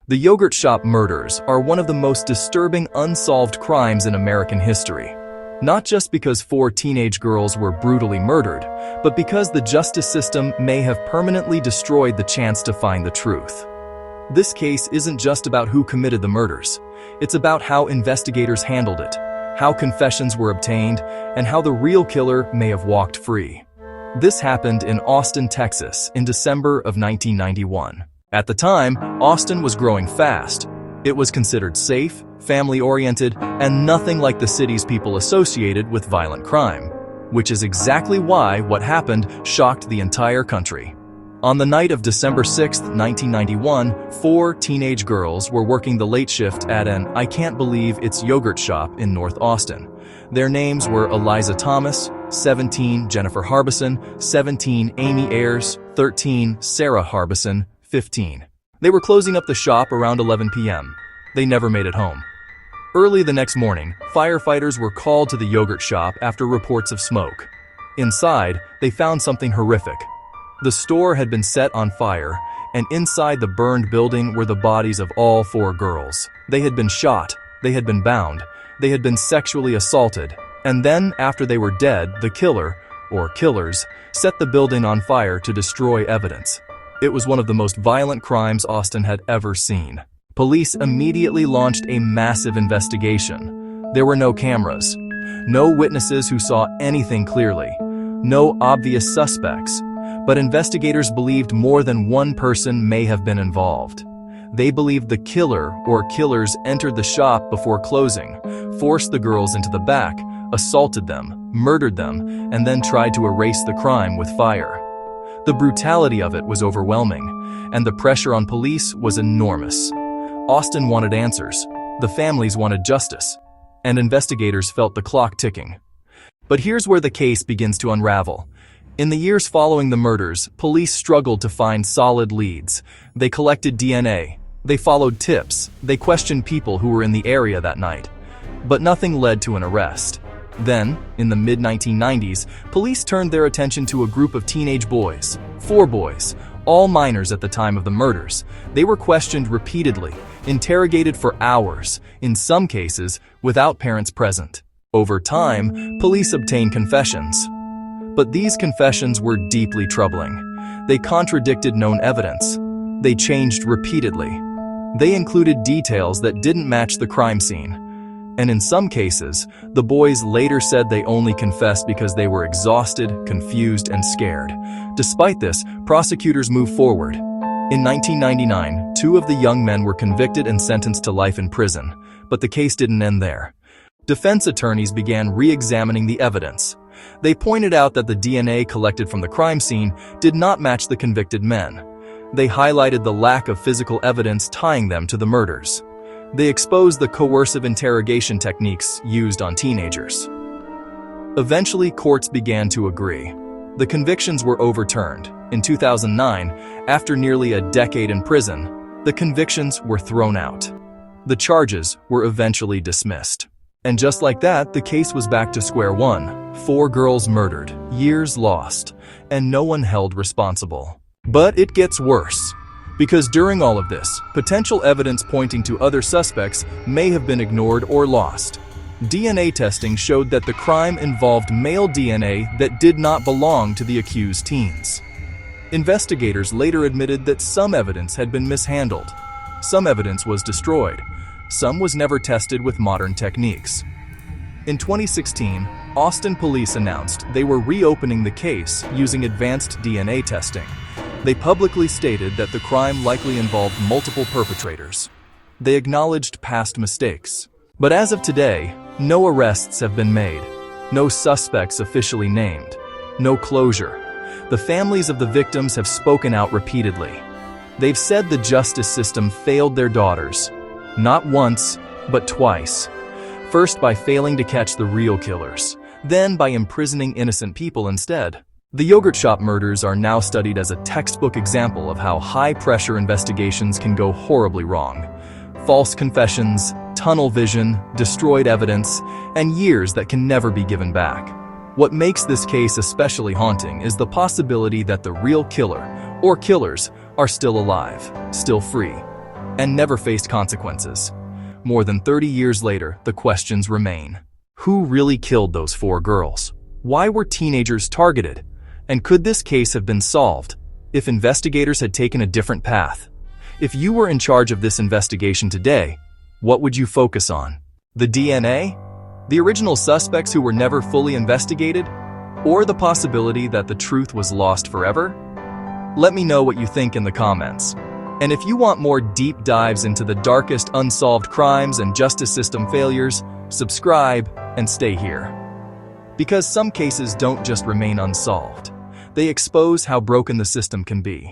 The yogurt shop murders are one of the most disturbing unsolved crimes in American history. Not just because 4 teenage girls were brutally murdered, but because the justice system may have permanently destroyed the chance to find the truth. This case isn't just about who committed the murders. It's about how investigators handled it, how confessions were obtained, and how the real killer may have walked free. This happened in Austin, Texas, in December of 1991. At the time, Austin was growing fast. It was considered safe, family-oriented, and nothing like the city's people associated with violent crime, which is exactly why what happened shocked the entire country. On the night of December 6, 1991, 4 teenage girls were working the late shift at an "I can't believe it's" yogurt shop in North Austin. Their names were Eliza Thomas, 17, Jennifer Harbison, 17, Amy Ayers, 13, Sarah Harbison, 15. They were closing up the shop around 11 p.m. They never made it home. Early the next morning, firefighters were called to the yogurt shop after reports of smoke. Inside, they found something horrific. The store had been set on fire, and inside the burned building were the bodies of all 4 girls. They had been shot, they had been bound, they had been sexually assaulted, and then, after they were dead, the killer, or killers, set the building on fire to destroy evidence. It was one of the most violent crimes Austin had ever seen. Police immediately launched a massive investigation. There were no cameras, no witnesses who saw anything clearly, no obvious suspects, but investigators believed more than one person may have been involved. They believed the killer or killers entered the shop before closing, forced the girls into the back, assaulted them, murdered them, and then tried to erase the crime with fire. The brutality of it was overwhelming, and the pressure on police was enormous. Austin wanted answers, the families wanted justice, and investigators felt the clock ticking. But here's where the case begins to unravel. In the years following the murders, police struggled to find solid leads. They collected DNA, they followed tips, they questioned people who were in the area that night. But nothing led to an arrest. Then, in the mid-1990s, police turned their attention to a group of teenage boys, 4 boys, all minors at the time of the murders. They were questioned repeatedly, interrogated for hours, in some cases without parents present. Over time, police obtained confessions. But these confessions were deeply troubling. They contradicted known evidence. They changed repeatedly. They included details that didn't match the crime scene. And in some cases, the boys later said they only confessed because they were exhausted, confused, and scared. Despite this, prosecutors moved forward. In 1999, 2 of the young men were convicted and sentenced to life in prison, but the case didn't end there. Defense attorneys began re-examining the evidence. They pointed out that the DNA collected from the crime scene did not match the convicted men. They highlighted the lack of physical evidence tying them to the murders. They exposed the coercive interrogation techniques used on teenagers. Eventually, courts began to agree. The convictions were overturned. In 2009, after nearly a decade in prison, the convictions were thrown out. The charges were eventually dismissed. And just like that, the case was back to square one. 4 girls murdered, years lost, and no one held responsible. But it gets worse. Because during all of this, potential evidence pointing to other suspects may have been ignored or lost. DNA testing showed that the crime involved male DNA that did not belong to the accused teens. Investigators later admitted that some evidence had been mishandled. Some evidence was destroyed. Some was never tested with modern techniques. In 2016, Austin police announced they were reopening the case using advanced DNA testing. They publicly stated that the crime likely involved multiple perpetrators. They acknowledged past mistakes. But as of today, no arrests have been made, no suspects officially named, no closure. The families of the victims have spoken out repeatedly. They've said the justice system failed their daughters, not once, but twice. First by failing to catch the real killers, then by imprisoning innocent people instead. The yogurt shop murders are now studied as a textbook example of how high-pressure investigations can go horribly wrong. False confessions, tunnel vision, destroyed evidence, and years that can never be given back. What makes this case especially haunting is the possibility that the real killer, or killers, are still alive, still free. and never faced consequences. More than 30 years later, the questions remain. Who really killed those 4 girls? Why were teenagers targeted? And could this case have been solved if investigators had taken a different path? If you were in charge of this investigation today, what would you focus on? The DNA? The original suspects who were never fully investigated? Or the possibility that the truth was lost forever? Let me know what you think in the comments. And if you want more deep dives into the darkest unsolved crimes and justice system failures, subscribe and stay here. Because some cases don't just remain unsolved. They expose how broken the system can be.